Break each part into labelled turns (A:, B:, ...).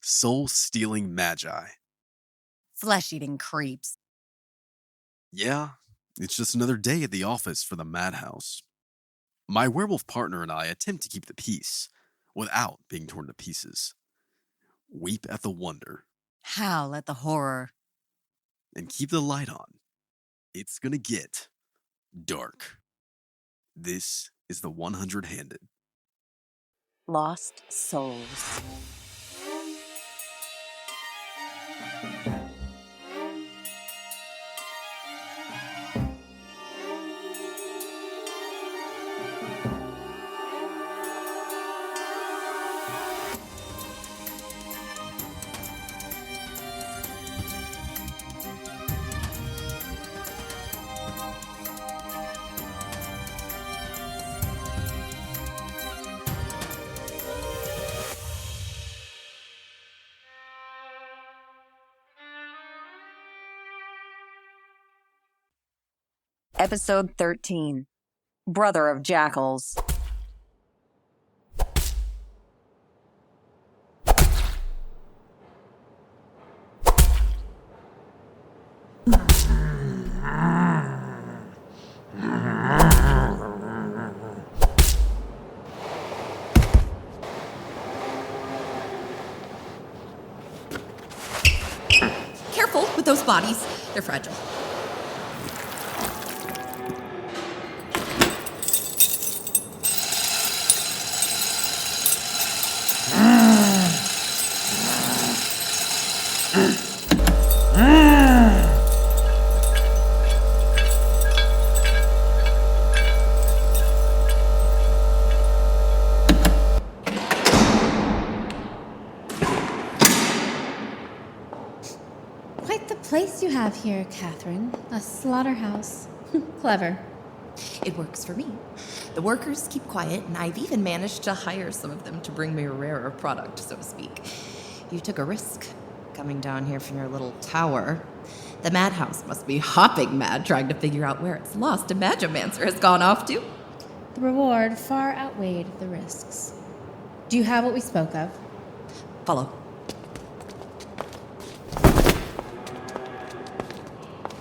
A: soul-stealing magi.
B: Flesh-eating creeps.
A: Yeah, it's just another day at the office for the madhouse. My werewolf partner and I attempt to keep the peace without being torn to pieces. Weep at the wonder
B: Howl at the horror.
A: and keep the light on. It's gonna get dark. This is the 100-Handed.
B: Lost souls. Episode 13. Brother of Jackals.
C: Careful with those bodies. They're fragile.
D: Quite the place you have here, Catherine. A slaughterhouse. Clever.
C: It works for me. The workers keep quiet, and I've even managed to hire some of them to bring me a rarer product, so to speak. You took a risk coming down here from your little tower. The madhouse must be hopping mad trying to figure out where its lost Imagomancer has gone off to.
D: The reward far outweighed the risks. Do you have what we spoke of?
C: Follow.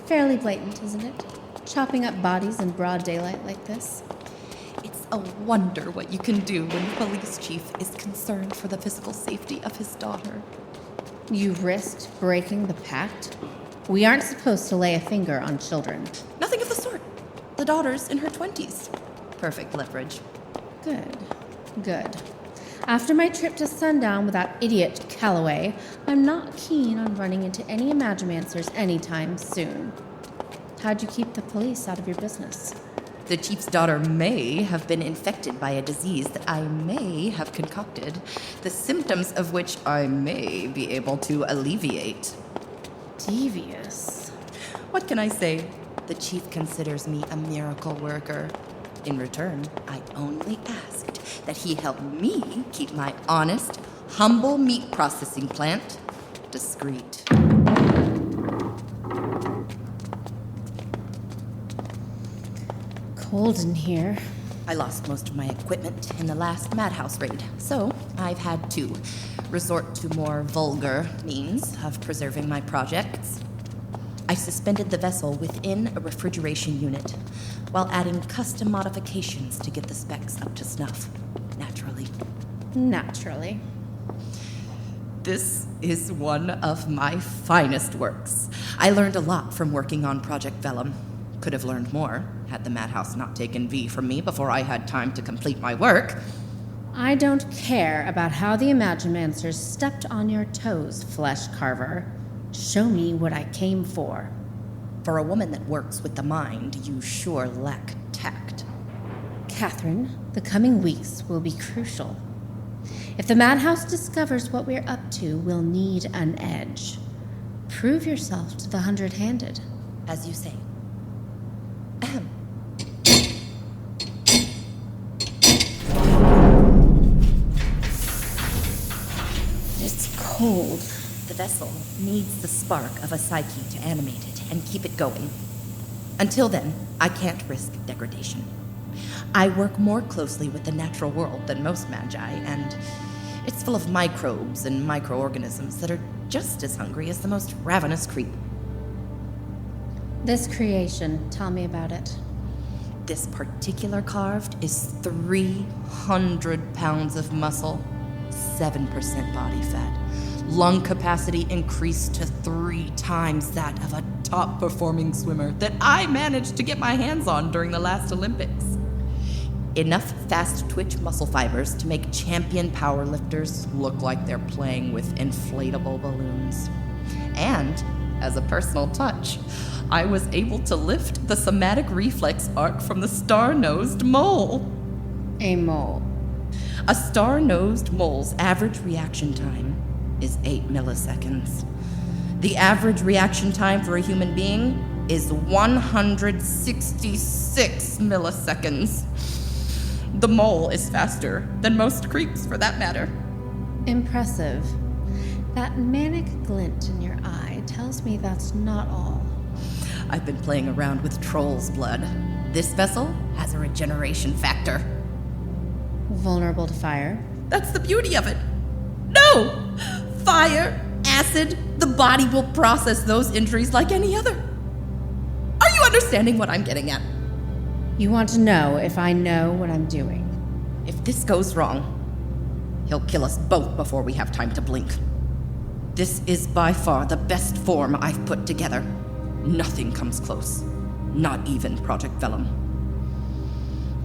D: Fairly blatant, isn't it? Chopping up bodies in broad daylight like this.
C: It's a wonder what you can do when the police chief is concerned for the physical safety of his daughter.
D: You risked breaking the pact? We aren't supposed to lay a finger on children.
C: Nothing of the sort. The daughter's in her 20s. Perfect leverage.
D: Good. Good. After my trip to Sundown with that idiot Calloway, I'm not keen on running into any Imagomancers anytime soon. How'd you keep the police out of your business?
C: The chief's daughter may have been infected by a disease that I may have concocted, the symptoms of which I may be able to alleviate.
D: Devious.
C: What can I say? The chief considers me a miracle worker. In return, I only asked that he help me keep my honest, humble meat processing plant discreet.
D: Cold in here.
C: I lost most of my equipment in the last madhouse raid, so I've had to resort to more vulgar means of preserving my projects. I suspended the vessel within a refrigeration unit while adding custom modifications to get the specs up to snuff, naturally.
D: Naturally.
C: This is one of my finest works. I learned a lot from working on Project Vellum. Could have learned more had the madhouse not taken V from me before I had time to complete my work.
D: I don't care about how the Imagomancers stepped on your toes, Flesh Carver. Show me what I came for.
C: For a woman that works with the mind, you sure lack tact.
D: Catherine, the coming weeks will be crucial. If the madhouse discovers what we're up to, we'll need an edge. Prove yourself to the 100-Handed.
C: As you say. Ahem.
D: It's cold.
C: The vessel needs the spark of a psyche to animate it and keep it going. Until then, I can't risk degradation. I work more closely with the natural world than most magi, and It's full of microbes and microorganisms that are just as hungry as the most ravenous creep.
D: This creation, tell me about it.
C: This particular carved is 300 pounds of muscle, 7% body fat. Lung capacity increased to 3 times that of a top-performing swimmer that I managed to get my hands on during the last Olympics. Enough fast-twitch muscle fibers to make champion powerlifters look like they're playing with inflatable balloons. And, as a personal touch, I was able to lift the somatic reflex arc from the star-nosed mole.
D: A mole.
C: A star-nosed mole's average reaction time is 8 milliseconds. The average reaction time for a human being is 166 milliseconds. The mole is faster than most creeps, for that matter.
D: Impressive. That manic glint in your eye tells me that's not all.
C: I've been playing around with troll's blood. This vessel has a regeneration factor.
D: Vulnerable to fire?
C: That's the beauty of it. No! Fire, acid, the body will process those injuries like any other. Are you understanding what I'm getting at?
D: You want to know if I know what I'm doing.
C: If this goes wrong, he'll kill us both before we have time to blink. This is by far the best form I've put together. Nothing comes close. Not even Project Vellum.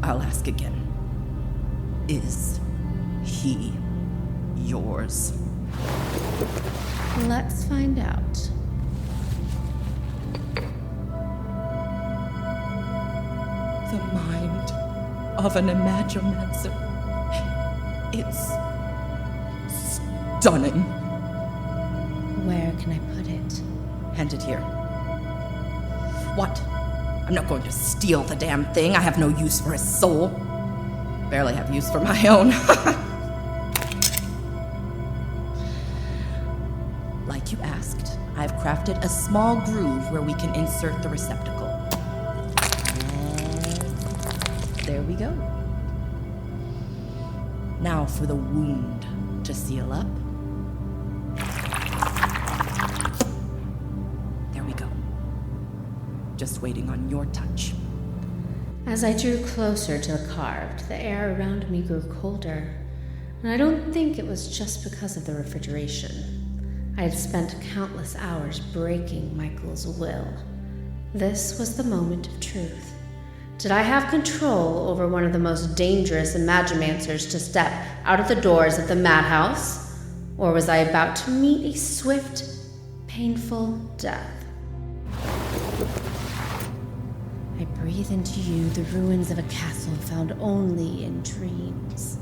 C: I'll ask again. Is he yours?
D: Let's find out.
C: The mind of an Imagomancer. It's stunning.
D: Where can I put it?
C: Hand it here. What? I'm not going to steal the damn thing. I have no use for his soul. Barely have use for my own. Like you asked, I've crafted a small groove where we can insert the receptacle. There we go. Now for the wound to seal up. There we go. Just waiting on your touch.
D: As I drew closer to the carved, the air around me grew colder, and I don't think it was just because of the refrigeration. I had spent countless hours breaking Michael's will. This was the moment of truth. Did I have control over one of the most dangerous Imagomancers to step out of the doors of the madhouse? Or was I about to meet a swift, painful death? I breathe into you the ruins of a castle found only in dreams.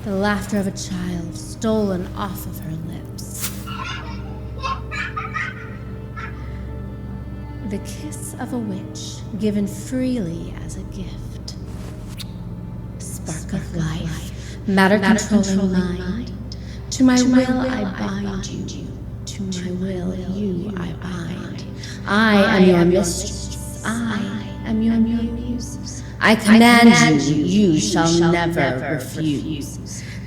D: The laughter of a child stolen off of her lips. The kiss of a witch given freely as a gift. Spark of life, matter controlling mind. To my will I bind you. To my will you I bind. I am your mistress. I am your muse. I command you, you shall never refuse.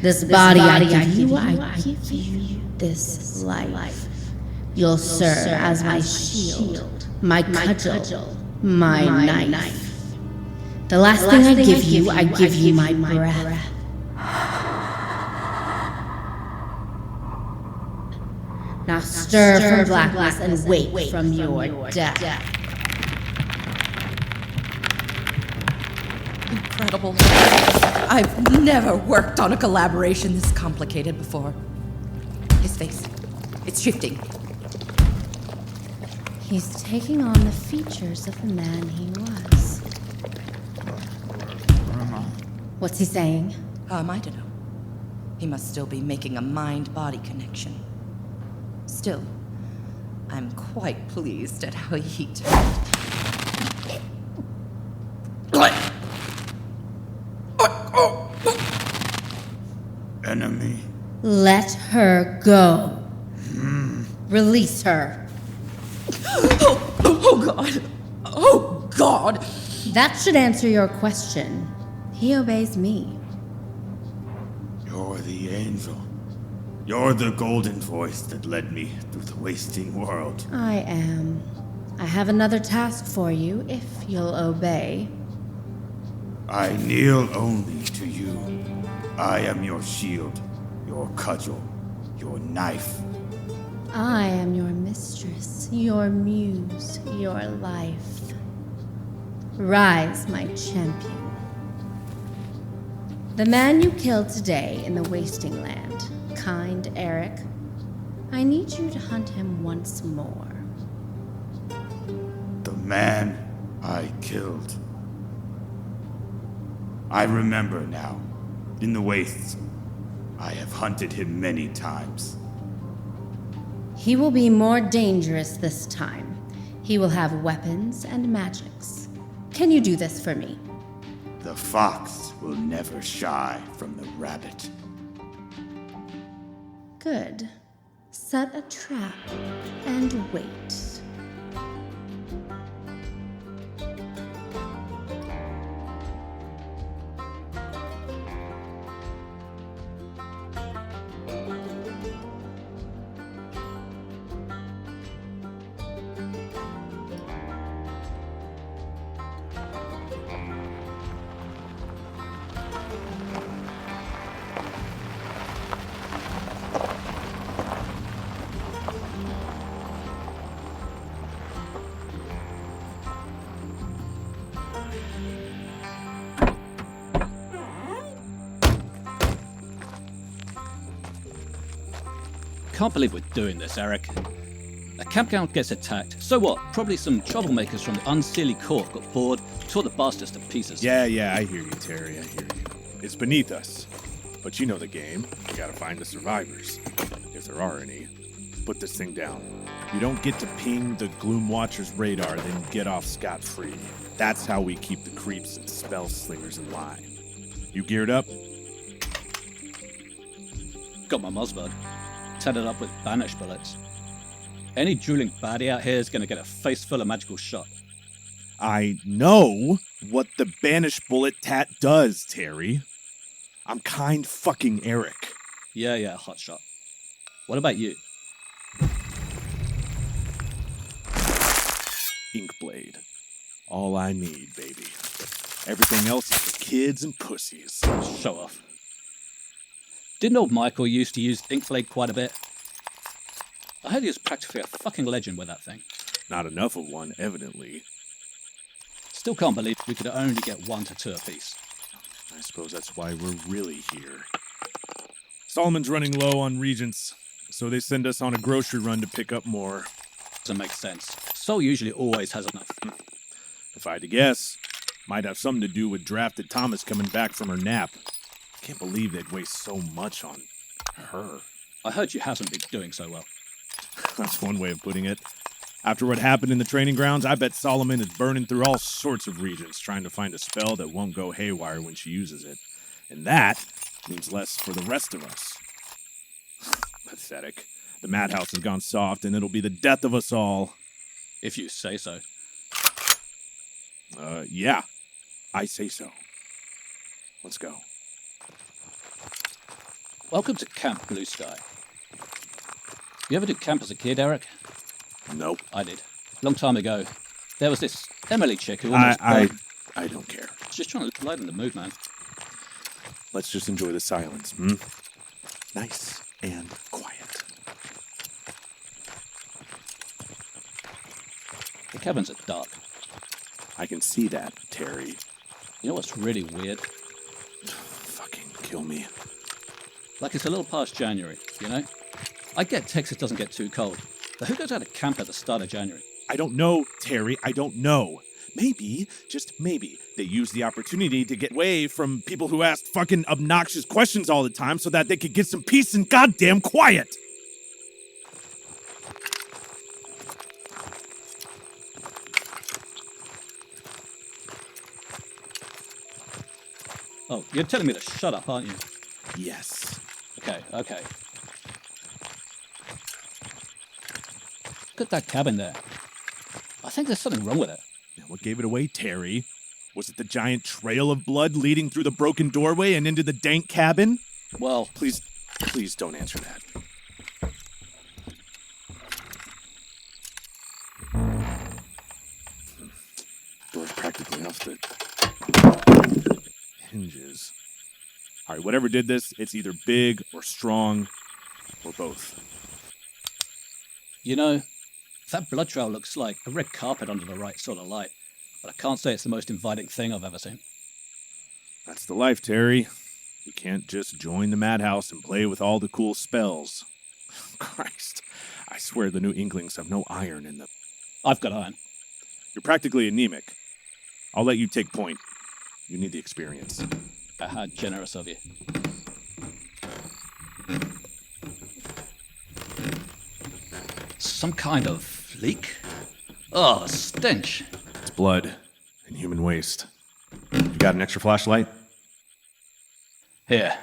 D: This body I give you, I give you this life. You'll serve as my shield, my cudgel, my knife. The last thing I give you my breath. Now stir from blackness and wake from your death.
C: Incredible. I've never worked on a collaboration this complicated before. His face, it's shifting.
D: He's taking on the features of the man he was. What's he saying?
C: How am I to know? He must still be making a mind-body connection. Still, I'm quite pleased at how he turned.
E: Enemy.
D: Let her go. Release her.
C: Oh God! Oh God!
D: That should answer your question. He obeys me.
E: You're the angel. You're the golden voice that led me through the wasting world.
D: I am. I have another task for you, if you'll obey.
E: I kneel only to you. I am your shield, your cudgel, your knife.
D: I am your mistress, your muse, your life. Rise, my champion. The man you killed today in the wasting land, kind Eric, I need you to hunt him once more.
E: The man I killed. I remember now. In the wastes, I have hunted him many times.
D: He will be more dangerous this time. He will have weapons and magics. Can you do this for me?
E: The fox will never shy from the rabbit.
D: Good. Set a trap and wait.
F: Can't believe we're doing this, Eric. A campground gets attacked. So what? Probably some troublemakers from the unseelie court got bored, tore the bastards to pieces.
G: Yeah, I hear you, Terry, I hear you. It's beneath us. But you know the game. We gotta find the survivors. If there are any. Put this thing down. You don't get to ping the Gloom Watcher's radar, then get off scot-free. That's how we keep the creeps and spell slingers in line. You geared up?
F: Got my Mossbud. Tethered up with Banish Bullets. Any dueling baddie out here is going to get a face full of magical shot.
G: I know what the Banish Bullet tat does, Terry. I'm kind fucking Eric.
F: Yeah, hotshot. What about you?
G: Inkblade. All I need, baby. Everything else is for kids and pussies.
F: Show off. Didn't old Michael used to use Inkblade quite a bit? I heard he was practically a fucking legend with that thing.
G: Not enough of one, evidently.
F: Still can't believe we could only get 1 to 2 apiece.
G: I suppose that's why we're really here. Solomon's running low on regents, so they send us on a grocery run to pick up more.
F: Doesn't make sense. Sol usually always has enough.
G: If I had to guess, might have something to do with drafted Thomas coming back from her nap. Can't believe they'd waste so much on her.
F: I heard you hasn't been doing so well.
G: That's one way of putting it. After what happened in the training grounds, I bet Solomon is burning through all sorts of regions trying to find a spell that won't go haywire when she uses it. And that means less for the rest of us. Pathetic. The madhouse has gone soft, and it'll be the death of us all.
F: If you say so.
G: Yeah. I say so. Let's go.
F: Welcome to Camp Blue Sky. You ever do camp as a kid, Eric?
G: Nope.
F: I did. Long time ago. There was this Emily chick who almost...
G: I don't care.
F: Just trying to lighten the mood, man.
G: Let's just enjoy the silence, Nice and quiet.
F: The cabins are dark.
G: I can see that, Terry.
F: You know what's really weird?
G: Fucking kill me.
F: Like it's a little past January, you know? I get Texas doesn't get too cold, but who goes out of camp at the start of January?
G: I don't know, Terry. I don't know. Maybe, just maybe, they use the opportunity to get away from people who ask fucking obnoxious questions all the time so that they could get some peace and goddamn quiet.
F: Oh, you're telling me to shut up, aren't you?
G: Yes.
F: Okay. Look at that cabin there. I think there's something wrong with it.
G: Now, what gave it away, Terry? Was it the giant trail of blood leading through the broken doorway and into the dank cabin?
F: Well,
G: Please don't answer that. Door's practically off the hinges. All right, whatever did this, it's either big or strong or both.
F: you know, that blood trail looks like a red carpet under the right sort of light, but I can't say it's the most inviting thing I've ever seen.
G: That's the life, Terry. You can't just join the madhouse and play with all the cool spells. Christ, I swear the new Inklings have no iron in them.
F: I've got iron.
G: You're practically anemic. I'll let you take point. You need the experience.
F: How generous of you. Some kind of leak? Oh, a stench.
G: It's blood and human waste. You got an extra flashlight?
F: Here.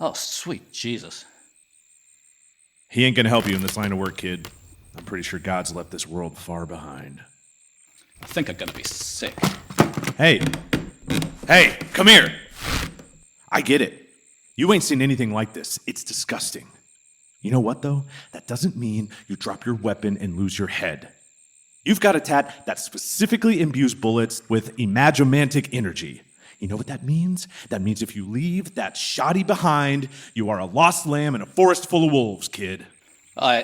F: Oh, sweet Jesus.
G: He ain't gonna help you in this line of work, kid. I'm pretty sure God's left this world far behind.
F: I think I'm gonna be sick.
G: Hey! Hey, come here! I get it. You ain't seen anything like this. It's disgusting. You know what, though? That doesn't mean you drop your weapon and lose your head. You've got a tat that specifically imbues bullets with Imagomantic energy. You know what that means? That means if you leave that shoddy behind, you are a lost lamb in a forest full of wolves, kid.
F: You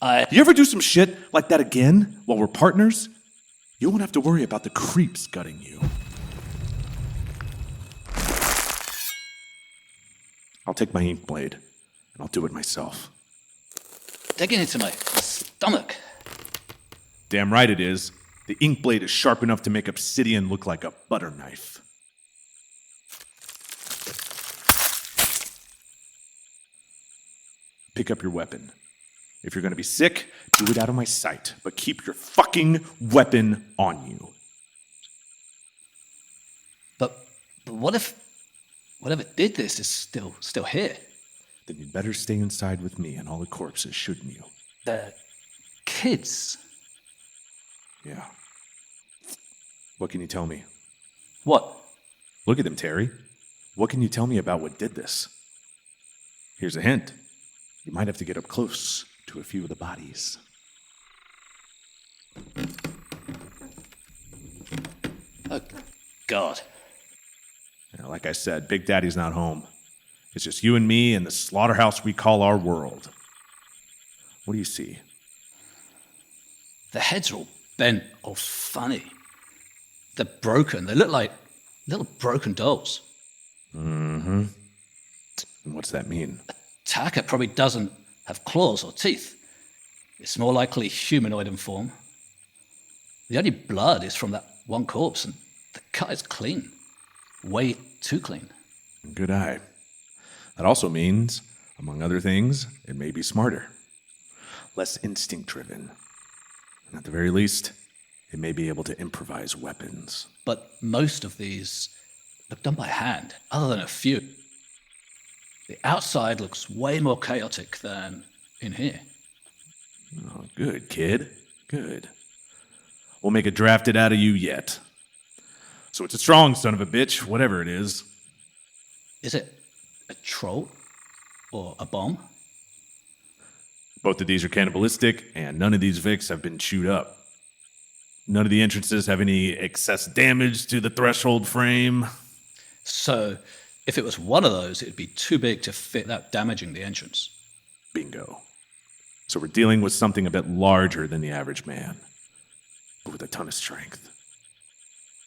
G: You ever do some shit like that again while we're partners? You won't have to worry about the creeps gutting you. I'll take my ink blade, and I'll do it myself.
F: digging into my stomach.
G: Damn right it is. The ink blade is sharp enough to make obsidian look like a butter knife. Pick up your weapon. If you're gonna be sick, do it out of my sight, but keep your fucking weapon on you.
F: But what if whatever did this is still here?
G: Then you'd better stay inside with me and all the corpses, shouldn't you?
F: The kids.
G: Yeah. What can you tell me?
F: What?
G: Look at them, Terry. What can you tell me about what did this? Here's a hint. You might have to get up close to a few of the bodies.
F: Oh, God.
G: Now, like I said, Big Daddy's not home. It's just you and me and the slaughterhouse we call our world. What do you see?
F: The heads are all bent or funny. They're broken. They look like little broken dolls.
G: Mm-hmm. And what's that mean?
F: Taka probably doesn't have claws or teeth. It's more likely humanoid in form. The only blood is from that one corpse, and the cut is clean. Way too clean.
G: Good eye. That also means, among other things, it may be smarter. Less instinct-driven. And at the very least, it may be able to improvise weapons.
F: But most of these look done by hand, other than a few. The outside looks way more chaotic than in here.
G: Oh, good, kid. Good. We'll make a drafted out of you yet. So it's a strong son of a bitch, whatever it is.
F: Is it a troll or a bomb?
G: Both of these are cannibalistic, and none of these Vics have been chewed up. None of the entrances have any excess damage to the threshold frame.
F: So, if it was one of those, it'd be too big to fit without damaging the entrance.
G: Bingo. So we're dealing with something a bit larger than the average man, but with a ton of strength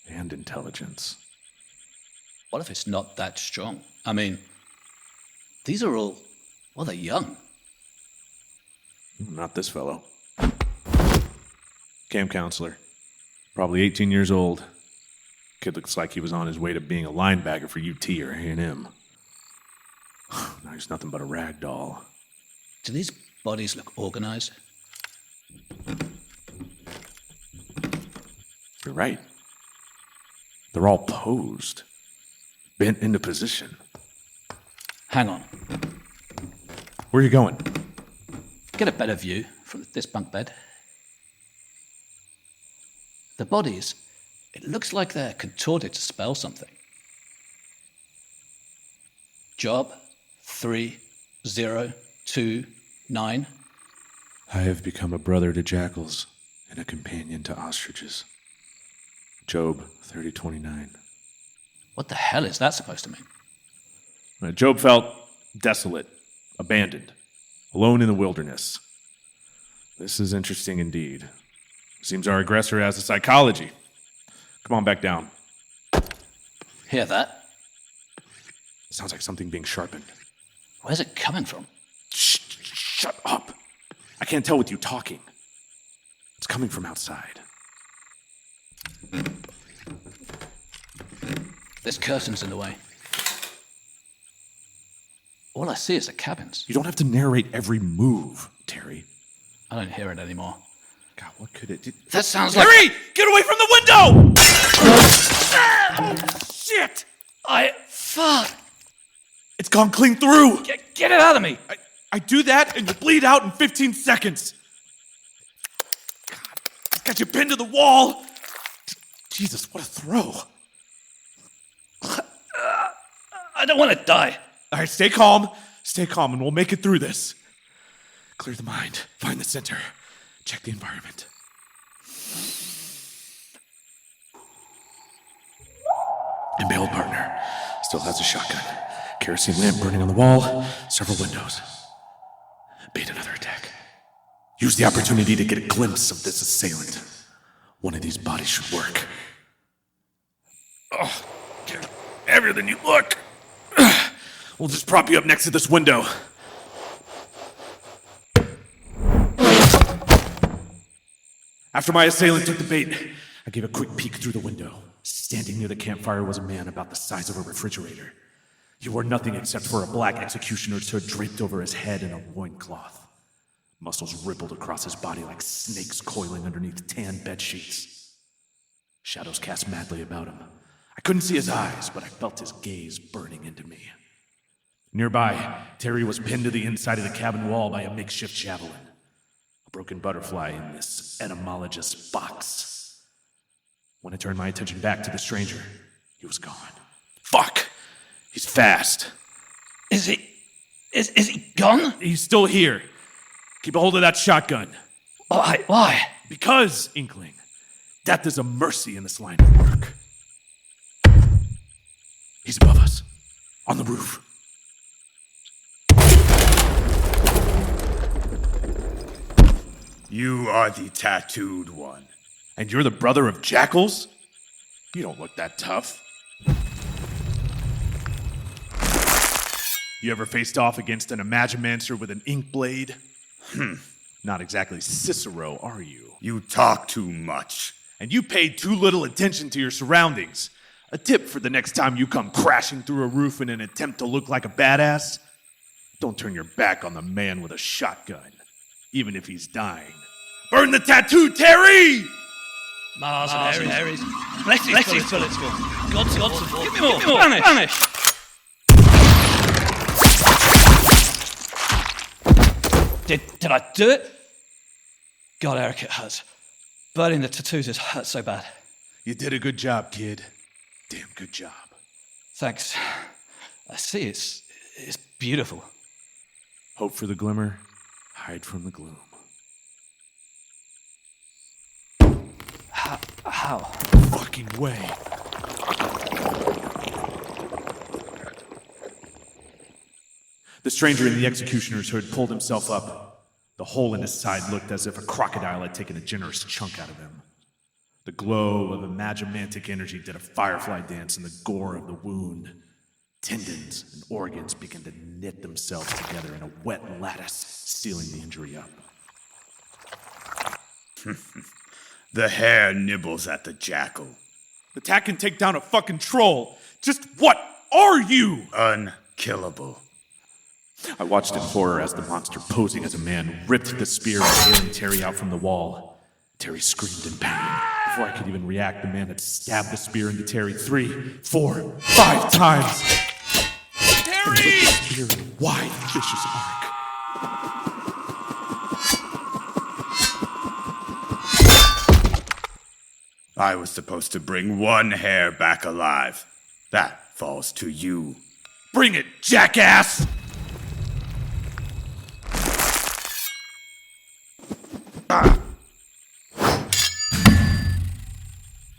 G: and intelligence.
F: What if it's not that strong? I mean, these are all, well, they're young.
G: Not this fellow. Camp counselor. Probably 18 years old. Kid looks like he was on his way to being a linebacker for UT or A&M. Now he's nothing but a rag doll.
F: Do these bodies look organized?
G: You're right. They're all posed. Bent into position.
F: Hang on.
G: Where are you going?
F: get a better view from this bunk bed. The bodies, it looks like they're contorted to spell something. Job 3029.
G: I have become a brother to jackals and a companion to ostriches. Job 3029.
F: What the hell is that supposed to mean?
G: Job felt desolate, abandoned, alone in the wilderness. This is interesting indeed. Seems our aggressor has a psychology. Come on back down.
F: Hear that?
G: Sounds like something being sharpened.
F: Where's it coming from?
G: Shut up! I can't tell with you talking. It's coming from outside.
F: This curtain's in the way. All I see is the cabins.
G: You don't have to narrate every move, Terry.
F: I don't hear it anymore.
G: God, what could it do?
F: That sounds like...
G: Terry! Get away from the window! Oh, shit!
F: Fuck!
G: It's gone clean through!
F: Get it out of me!
G: I do that and you bleed out in 15 seconds. God, it's got you pinned to the wall. Jesus, what a throw.
F: I don't want to die.
G: All right, stay calm, and we'll make it through this. Clear the mind, find the center, check the environment. Impaled partner, still has a shotgun. Kerosene lamp burning on the wall, several windows. Bait another attack. Use the opportunity to get a glimpse of this assailant. One of these bodies should work. Oh, you're heavier than you look. We'll just prop you up next to this window. After my assailant took the bait, I gave a quick peek through the window. Standing near the campfire was a man about the size of a refrigerator. He wore nothing except for a black executioner's hood draped over his head and a loincloth. Muscles rippled across his body like snakes coiling underneath tan bedsheets. Shadows cast madly about him. I couldn't see his eyes, but I felt his gaze burning into me. Nearby, Terry was pinned to the inside of the cabin wall by a makeshift javelin. A broken butterfly in this etymologist's box. When I turned my attention back to the stranger, he was gone. Fuck! He's fast.
F: Is he gone?
G: He's still here. Keep a hold of that shotgun.
F: Why?
G: Because, Inkling, death is a mercy in this line of work. He's above us, on the roof.
E: You are the tattooed one.
G: And you're the brother of Jackals? You don't look that tough. You ever faced off against an Imagomancer with an ink blade? Not exactly Cicero, are you?
E: You talk too much.
G: And you paid too little attention to your surroundings. A tip for the next time you come crashing through a roof in an attempt to look like a badass: don't turn your back on the man with a shotgun, even if he's dying. Burn the tattoo, Terry!
F: Mars and Ares. Bless these bullets for me. God's support. Give me more. Banish. Did I do it? God, Eric, it hurts. Burning the tattoos has hurt so bad.
G: You did a good job, kid. Damn good job.
F: Thanks. I see, it's beautiful.
G: Hope for the glimmer, hide from the gloom.
F: How?
G: Fucking way. The stranger in the executioner's hood pulled himself up. The hole in his side looked as if a crocodile had taken a generous chunk out of him. The glow of imagomantic energy did a firefly dance in the gore of the wound. Tendons and organs began to knit themselves together in a wet lattice, sealing the injury up.
E: The hare nibbles at the jackal.
G: The tat can take down a fucking troll. Just what are you?
E: Unkillable.
G: I watched in horror as the monster, posing as a man, ripped the spear impailing Terry out from the wall. Terry screamed in pain. Before I could even react, the man had stabbed the spear into Terry 3, 4, 5 times. Terry! The spear in a wide, vicious arc.
E: I was supposed to bring one hare back alive. That falls to you.
G: Bring it, jackass!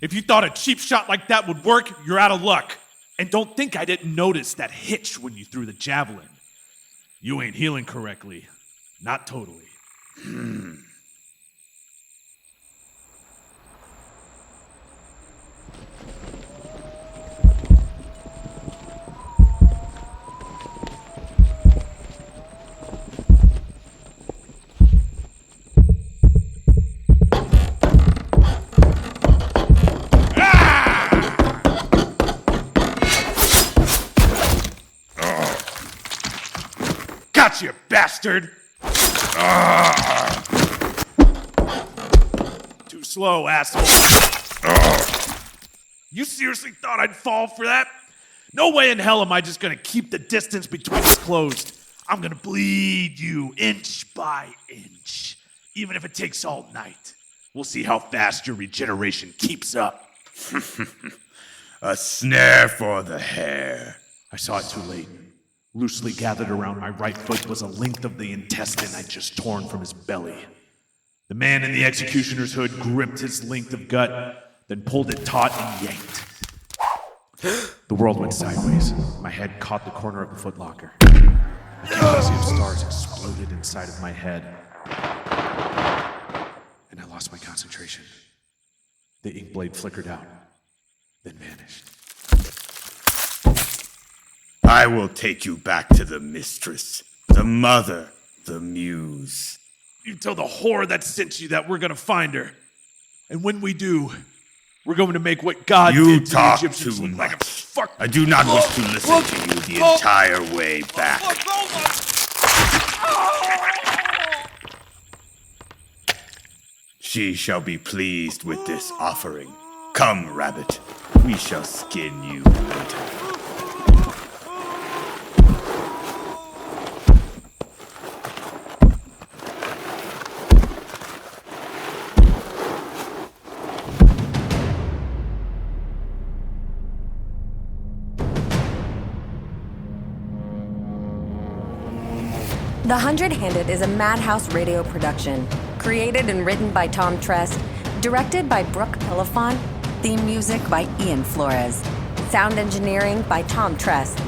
G: If you thought a cheap shot like that would work, you're out of luck. And don't think I didn't notice that hitch when you threw the javelin. You ain't healing correctly. Not totally. You bastard! Too slow, asshole. You seriously thought I'd fall for that? No way in hell am I just gonna keep the distance between us closed. I'm gonna bleed you inch by inch, even if it takes all night. We'll see how fast your regeneration keeps up.
E: A snare for the hare.
G: I saw it too late. Loosely gathered around my right foot was a length of the intestine I'd just torn from his belly. The man in the executioner's hood gripped his length of gut, then pulled it taut and yanked. The world went sideways. My head caught the corner of the footlocker. A galaxy of stars exploded inside of my head. And I lost my concentration. The ink blade flickered out, then vanished.
E: I will take you back to the mistress, the mother, the muse.
G: You tell the whore that sent you that we're gonna find her. And when we do, we're going to make what God
E: You
G: did to the
E: talk
G: Egyptians
E: too
G: look like a
E: much.
G: fuck.
E: I do not wish to listen to you the entire way back. She shall be pleased with this offering. Come, rabbit, we shall skin you later.
B: The Hundred-Handed is a Madhouse radio production. Created and written by Tom Trest. Directed by Brooke Pillafont. Theme music by Ian Flores. Sound engineering by Tom Trest.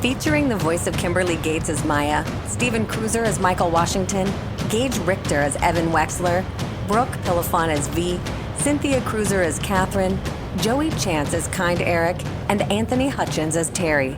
B: Featuring the voice of Kimberly Gates as Maya, Stephen Cruiser as Michael Washington, Gage Richter as Evan Wexler, Brooke Pillafont as V, Cynthia Cruiser as Catherine, Joey Chance as Kind Eric, and Anthony Hutchins as Terry.